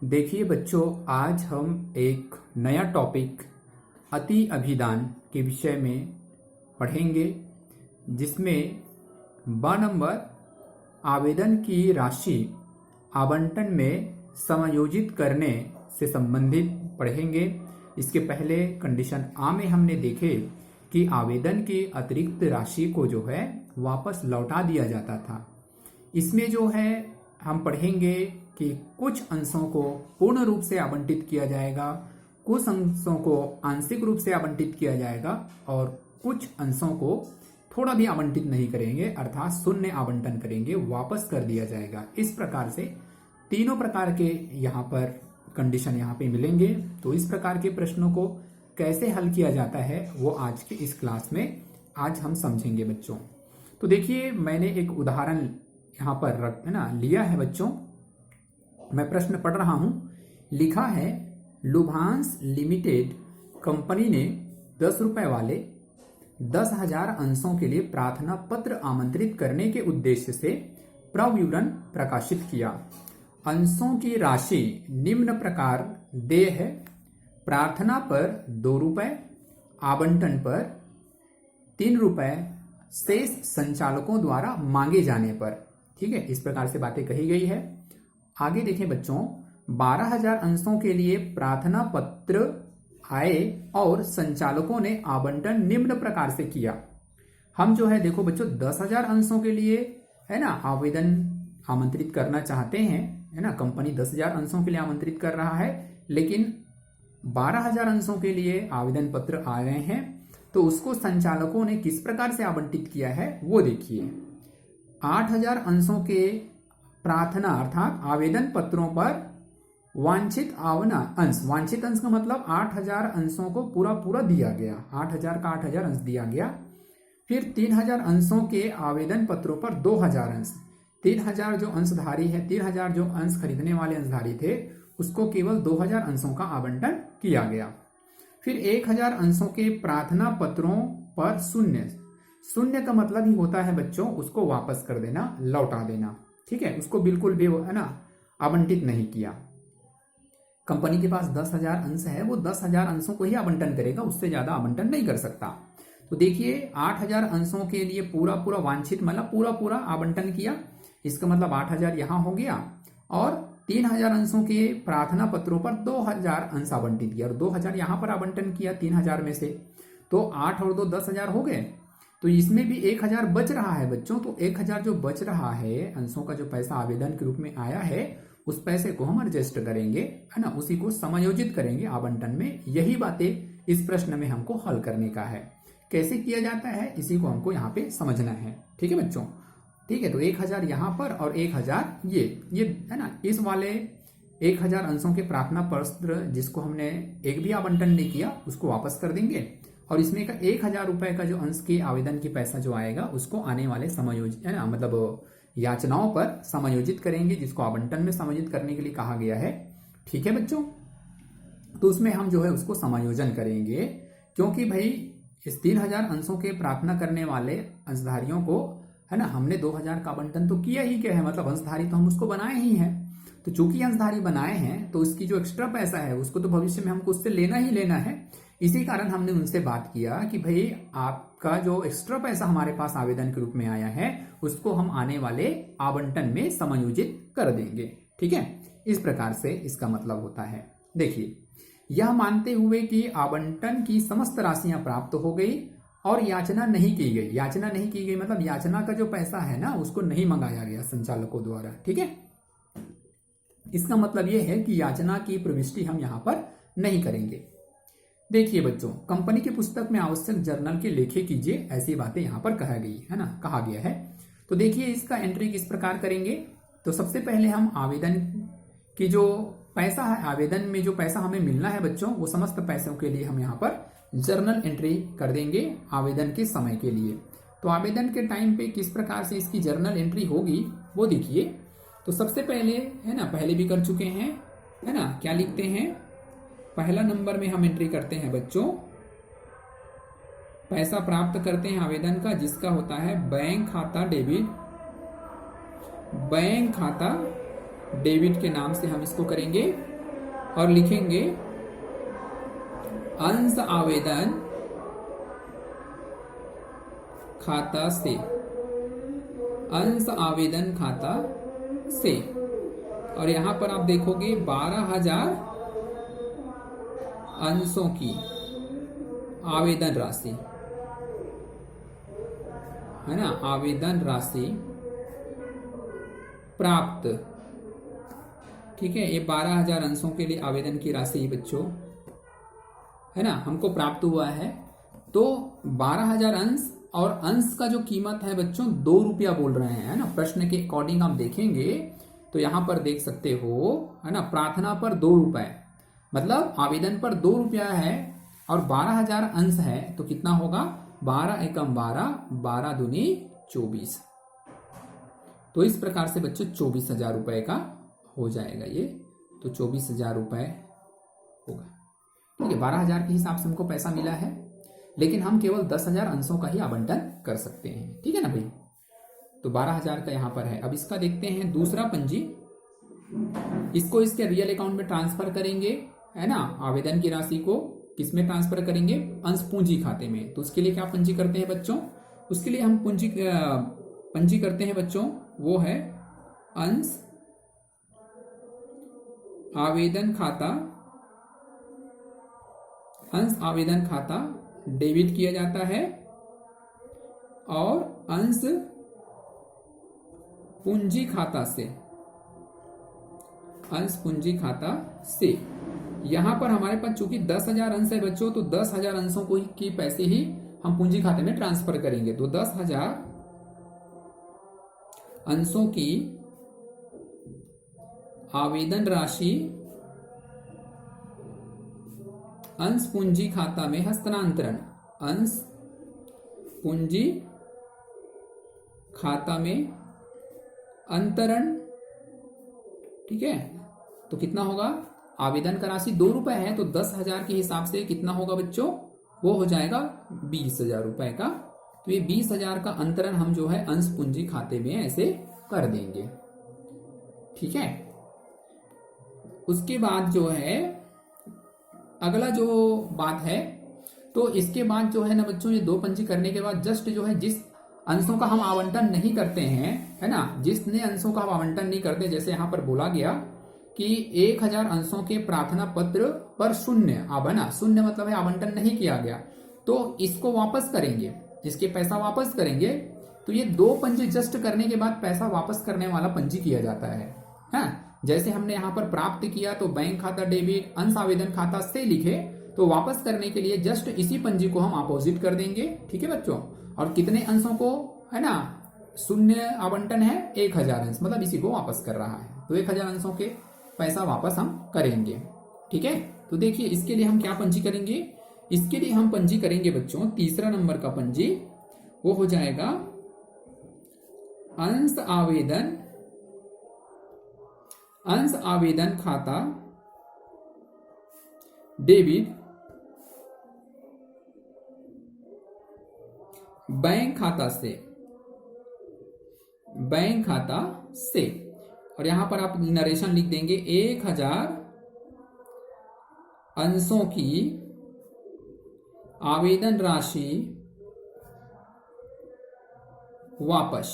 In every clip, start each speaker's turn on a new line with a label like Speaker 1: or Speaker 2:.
Speaker 1: देखिए बच्चों, आज हम एक नया टॉपिक अति अभिदान के विषय में पढ़ेंगे, जिसमें ब नंबर आवेदन की राशि आवंटन में समायोजित करने से संबंधित पढ़ेंगे। इसके पहले कंडीशन आ में हमने देखे कि आवेदन की अतिरिक्त राशि को जो है वापस लौटा दिया जाता था। इसमें जो है हम पढ़ेंगे कि कुछ अंशों को पूर्ण रूप से आवंटित किया जाएगा, कुछ अंशों को आंशिक रूप से आवंटित किया जाएगा और कुछ अंशों को थोड़ा भी आवंटित नहीं करेंगे, अर्थात शून्य आवंटन करेंगे, वापस कर दिया जाएगा। इस प्रकार से तीनों प्रकार के यहाँ पर कंडीशन यहाँ पे मिलेंगे। तो इस प्रकार के प्रश्नों को कैसे हल किया जाता है वो आज के इस क्लास में आज हम समझेंगे बच्चों। तो देखिए, मैंने एक उदाहरण यहाँ पर लिया है बच्चों। मैं प्रश्न पढ़ रहा हूं। लिखा है, लुभांस लिमिटेड कंपनी ने 10 रुपए वाले 10,000 अंशों के लिए प्रार्थना पत्र आमंत्रित करने के उद्देश्य से प्रविवरण प्रकाशित किया। अंशों की राशि निम्न प्रकार देय है। प्रार्थना पर 2 रुपए, आवंटन पर 3 रुपए, शेष संचालकों द्वारा मांगे जाने पर। ठीक है, इस प्रकार से बातें कही गई है। आगे देखें बच्चों, 12,000 अंशों के लिए प्रार्थना पत्र आए और संचालकों ने आवंटन निम्न प्रकार से किया। हम जो है देखो बच्चों, 10,000 अंशों के लिए है ना आवेदन आमंत्रित करना चाहते हैं, है ना। कंपनी 10,000 अंशों के लिए आमंत्रित कर रहा है, लेकिन 12,000 अंशों के लिए आवेदन पत्र आ गए हैं। तो उसको संचालकों ने किस प्रकार से आवंटित किया है वो देखिए। 8,000 अंशों के प्रार्थना अर्थात आवेदन पत्रों पर वांछित वांछित अंश का मतलब 8,000 अंशों को पूरा दिया गया। 8,000 का 8,000 अंश दिया गया। फिर 3,000 अंशों के आवेदन पत्रों पर 2,000 अंश। 3,000 जो अंशधारी है, 3,000 जो अंश खरीदने वाले अंशधारी थे, उसको केवल 2,000 अंशों का आवंटन किया गया। फिर 1,000 अंशों के प्रार्थना पत्रों पर शून्य का मतलब ही होता है बच्चों उसको वापस कर देना, लौटा देना। ठीक है, उसको बिल्कुल भी है ना आवंटित नहीं किया। कंपनी के पास 10,000 अंश है, वो 10,000 अंशों को ही आवंटन करेगा, उससे ज्यादा आवंटन नहीं कर सकता। तो देखिए, 8,000 अंशों के लिए पूरा वांछित मतलब पूरा आवंटन किया। इसका मतलब 8,000 यहां हो गया और 3,000 अंशों के प्रार्थना पत्रों पर 2,000 अंश आवंटित किया और 2,000 यहां पर आवंटन किया 3,000 में से। तो 8 और 2 10,000 हो गए। तो इसमें भी 1,000 बच रहा है बच्चों। तो 1,000 जो बच रहा है अंशों का, जो पैसा आवेदन के रूप में आया है, उस पैसे को हम एडजस्ट करेंगे, है ना, उसी को समायोजित करेंगे आवंटन में। यही बातें इस प्रश्न में हमको हल करने का है। कैसे किया जाता है इसी को हमको यहाँ पे समझना है। ठीक है बच्चों, ठीक है। तो 1,000 यहाँ पर और 1,000 ये है ना, इस वाले 1,000 अंशों के प्रार्थना पत्र जिसको हमने एक भी आवंटन नहीं किया उसको वापस कर देंगे। और इसमें का 1,000 रुपए का जो अंश के आवेदन की पैसा जो आएगा उसको आने वाले समायोजित है ना, मतलब याचनाओं पर समायोजित करेंगे, जिसको आवंटन में समायोजित करने के लिए कहा गया है। ठीक है बच्चों, तो उसमें हम जो है उसको समायोजन करेंगे, क्योंकि भाई इस 3,000 अंशों के प्रार्थना करने वाले अंशधारियों को है ना, हमने 2,000 का आवंटन तो किया ही क्या है, मतलब अंशधारी तो हम उसको बनाए ही हैं। तो चूंकि अंशधारी बनाए हैं तो उसकी जो एक्स्ट्रा पैसा है उसको तो भविष्य में हमको उससे लेना ही लेना है। इसी कारण हमने उनसे बात किया कि भाई आपका जो एक्स्ट्रा पैसा हमारे पास आवेदन के रूप में आया है उसको हम आने वाले आवंटन में समायोजित कर देंगे। ठीक है, इस प्रकार से इसका मतलब होता है। देखिए, यह मानते हुए कि आवंटन की समस्त राशियां प्राप्त हो गई और याचना नहीं की गई। याचना नहीं की गई मतलब याचना का जो पैसा है ना उसको नहीं मंगाया गया संचालकों द्वारा। ठीक है, इसका मतलब यह है कि याचना की प्रविष्टि हम यहां पर नहीं करेंगे। देखिए बच्चों, कंपनी की पुस्तक में आवश्यक जर्नल के लेखे कीजिए, ऐसी बातें यहां पर कहा गई है ना, कहा गया है। तो देखिए, इसका एंट्री किस प्रकार करेंगे। तो सबसे पहले हम आवेदन की जो पैसा है, आवेदन में जो पैसा हमें मिलना है बच्चों, वो समस्त पैसों के लिए हम यहाँ पर जर्नल एंट्री कर देंगे आवेदन के समय के लिए। तो आवेदन के टाइम पे किस प्रकार से इसकी जर्नल एंट्री होगी वो देखिए। तो सबसे पहले है ना, पहले भी कर चुके हैं, है ना, क्या लिखते हैं, पहला नंबर में हम एंट्री करते हैं बच्चों, पैसा प्राप्त करते हैं आवेदन का, जिसका होता है बैंक खाता डेबिट। बैंक खाता डेबिट के नाम से हम इसको करेंगे। और लिखेंगे अंश आवेदन खाता से, अंश आवेदन खाता से। और यहां पर आप देखोगे 12,000 अंशों की आवेदन राशि, है ना, आवेदन राशि प्राप्त। ठीक है, ये 12,000 अंशों के लिए आवेदन की राशि बच्चों, है ना, हमको प्राप्त हुआ है। तो 12,000 अंश, और अंश का जो कीमत है बच्चों 2 रुपया बोल रहे हैं, है ना। प्रश्न के अकॉर्डिंग आप देखेंगे तो यहां पर देख सकते हो, है ना, प्रार्थना पर 2 रुपए, मतलब आवेदन पर 2 रुपया है, और 12,000 अंश है तो कितना होगा, 12 एकम 12, 12 दूनी 24। तो इस प्रकार से बच्चों 24,000 रुपए का हो जाएगा ये, तो 24,000 रुपए होगा। ठीक है, 12,000 के हिसाब से हमको पैसा मिला है, लेकिन हम केवल 10,000 अंशों का ही आवंटन कर सकते हैं। ठीक है ना भाई, तो 12,000 का यहां पर है। अब इसका देखते हैं दूसरा पंजी, इसको इसके रियल अकाउंट में ट्रांसफर करेंगे, है ना। आवेदन की राशि को किसमें ट्रांसफर करेंगे, अंश पूंजी खाते में। तो उसके लिए क्या पंजी करते हैं बच्चों, उसके लिए हम पंजी करते हैं बच्चों, वो है अंश आवेदन खाता, अंश आवेदन खाता डेबिट किया जाता है, और अंश पूंजी खाता से, अंश पूंजी खाता से। यहां पर हमारे पास चूंकि 10,000 अंश है बच्चों, तो 10,000 अंशों को की पैसे ही हम पूंजी खाते में ट्रांसफर करेंगे। तो 10,000 अंशों की आवेदन राशि अंश पूंजी खाता में हस्तांतरण, अंश पूंजी खाता में अंतरण। ठीक है, तो कितना होगा, आवेदन का राशि 2 रुपए है, तो 10,000 के हिसाब से कितना होगा बच्चों, वो हो जाएगा 20,000 रुपए का। तो ये 20,000 का अंतरण हम जो है अंश पूंजी खाते में ऐसे कर देंगे। ठीक है, उसके बाद जो है अगला जो बात है, तो इसके बाद जो है ना बच्चों, ये 2 पंजी करने के बाद जस्ट जो है जिस अंशों का हम आवंटन नहीं करते हैं, है ना, जिसने अंशों का हम आवंटन नहीं करते, जैसे यहां पर बोला गया कि 1,000 अंशों के प्रार्थना पत्र पर शून्य, अब है ना, शून्य मतलब है आवंटन नहीं किया गया, तो इसको वापस करेंगे, इसके पैसा वापस करेंगे। तो ये 2 पंजी जस्ट करने के बाद पैसा वापस करने वाला पंजी किया जाता है। जैसे हमने यहाँ पर प्राप्त किया तो बैंक खाता डेबिट, अंश आवेदन खाता से लिखे, तो वापस करने के लिए जस्ट इसी पंजी को हम अपोजिट कर देंगे। ठीक है बच्चों, और कितने अंशों को, है ना, शून्य आवंटन है 1,000 अंश, मतलब इसी को वापस कर रहा है, तो 1,000 अंशों के पैसा वापस हम करेंगे। ठीक है, तो देखिए इसके लिए हम क्या पंजी करेंगे, इसके लिए हम पंजी करेंगे बच्चों, तीसरा नंबर का पंजी वो हो जाएगा अंश आवेदन, अंश आवेदन खाता डेबिट बैंक खाता से, बैंक खाता से। और यहां पर आप नरेशन लिख देंगे 1,000 अंशों की आवेदन राशि वापस,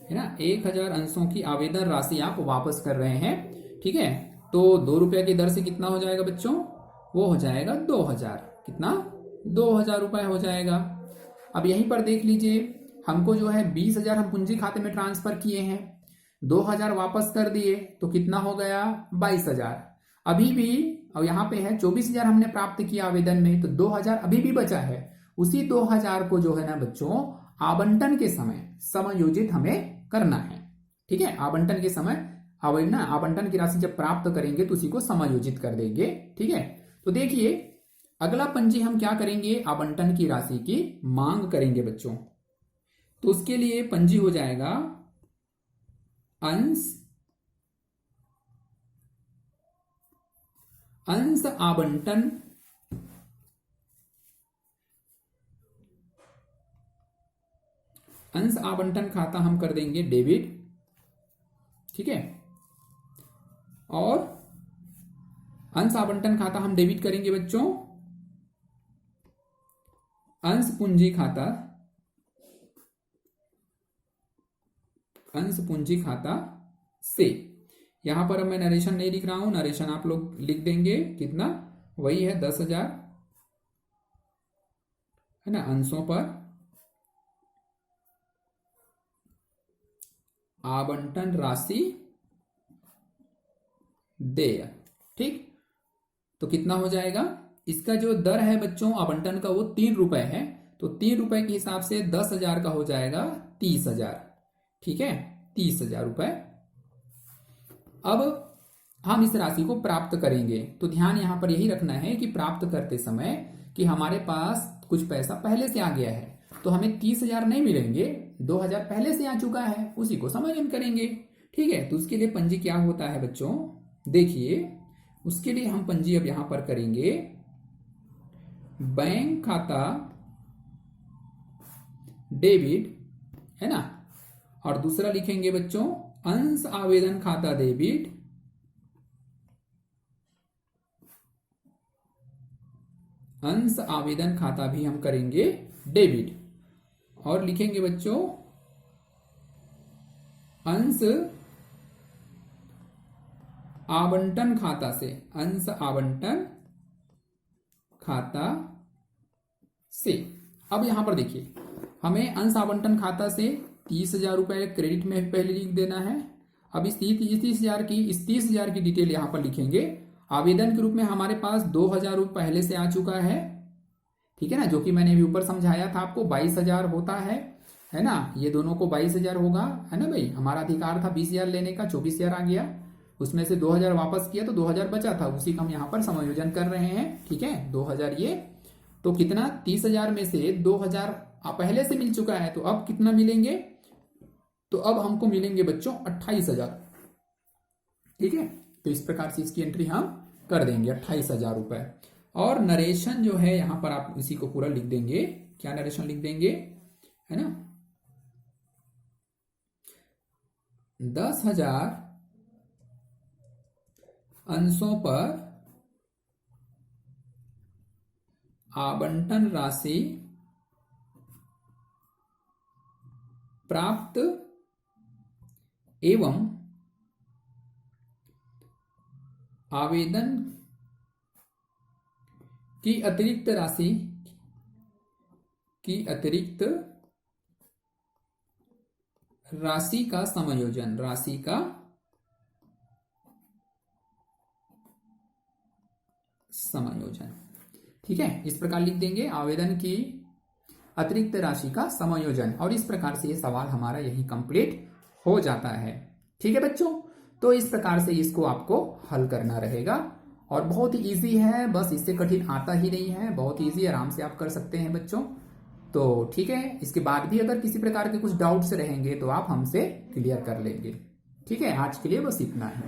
Speaker 1: है ना, 1,000 अंशों की आवेदन राशि आप वापस कर रहे हैं। ठीक है, तो 2 रुपया की दर से कितना हो जाएगा बच्चों, वो हो जाएगा 2,000, कितना, 2,000 रुपए हो जाएगा। अब यहीं पर देख लीजिए, हमको जो है 20,000 हम पूंजी खाते में ट्रांसफर किए हैं, 2,000 वापस कर दिए, तो कितना हो गया 22,000। अभी भी, और यहाँ पे है 24,000 हमने प्राप्त किया आवेदन में, तो 2,000 अभी भी बचा है। उसी 2,000 को जो है ना बच्चों आवंटन के समय समायोजित हमें करना है। ठीक है, आवंटन के समय आवंटन की राशि जब प्राप्त करेंगे तो उसी को समायोजित कर देंगे। ठीक है, तो देखिए अगला पंजी हम क्या करेंगे, आवंटन की राशि की मांग करेंगे बच्चों। तो उसके लिए पंजी हो जाएगा अंश आवंटन अंश आवंटन खाता हम कर देंगे डेबिट। ठीक है, और अंश आवंटन खाता हम डेबिट करेंगे बच्चों अंश पूंजी खाता से। यहां पर अब मैं नरेशन नहीं लिख रहा हूं, नरेशन आप लोग लिख देंगे कितना, वही है 10,000 है ना, अंशों पर आवंटन राशि देय। ठीक, तो कितना हो जाएगा, इसका जो दर है बच्चों आवंटन का वो 3 रुपए है, तो 3 रुपए के हिसाब से 10,000 का हो जाएगा 30,000। ठीक है, 30,000 रुपए। अब हम इस राशि को प्राप्त करेंगे, तो ध्यान यहां पर यही रखना है कि प्राप्त करते समय कि हमारे पास कुछ पैसा पहले से आ गया है, तो हमें 30,000 नहीं मिलेंगे, 2,000 पहले से आ चुका है, उसी को समायोजन करेंगे। ठीक है, तो उसके लिए पंजी क्या होता है बच्चों, देखिए उसके लिए हम पंजी अब यहां पर करेंगे बैंक खाता डेबिट, है ना, और दूसरा लिखेंगे बच्चों अंश आवेदन खाता डेबिट, अंश आवेदन खाता भी हम करेंगे डेबिट, और लिखेंगे बच्चों अंश आवंटन खाता से, अंश आवंटन खाता से। अब यहां पर देखिए हमें अंश आवंटन खाता से 30,000 रुपए क्रेडिट में पहले लिख देना है। अब इस 30,000 की डिटेल यहां पर लिखेंगे। आवेदन के रूप में हमारे पास 2,000 रुपये पहले से आ चुका है, ठीक है ना, जो कि मैंने अभी ऊपर समझाया था आपको, 22,000 होता है ना, ये दोनों को 22,000 होगा, है ना भाई। हमारा अधिकार था 20,000 लेने का, 24,000 आ गया, उसमें से 2,000 वापस किया तो 2,000 बचा था, उसी का हम यहाँ पर समायोजन कर रहे हैं। ठीक है, 2,000 ये, तो कितना 30,000 में से 2,000 पहले से मिल चुका है, तो अब कितना मिलेंगे, तो अब हमको मिलेंगे बच्चों 28,000। ठीक है, तो इस प्रकार से इसकी एंट्री हम कर देंगे 28,000 रुपए। और नरेशन जो है यहां पर आप इसी को पूरा लिख देंगे, क्या नरेशन लिख देंगे, है ना, 10,000 अंशों पर आवंटन राशि प्राप्त एवं आवेदन की अतिरिक्त राशि का समायोजन, ठीक है, इस प्रकार लिख देंगे आवेदन की अतिरिक्त राशि का समायोजन। और इस प्रकार से ये सवाल हमारा यही कंप्लीट हो जाता है। ठीक है बच्चों, तो इस प्रकार से इसको आपको हल करना रहेगा और बहुत ही इजी है, बस इससे कठिन आता ही नहीं है, बहुत इजी, आराम से आप कर सकते हैं बच्चों। तो ठीक है, इसके बाद भी अगर किसी प्रकार के कुछ डाउट्स रहेंगे तो आप हमसे क्लियर कर लेंगे। ठीक है, आज के लिए बस इतना ही।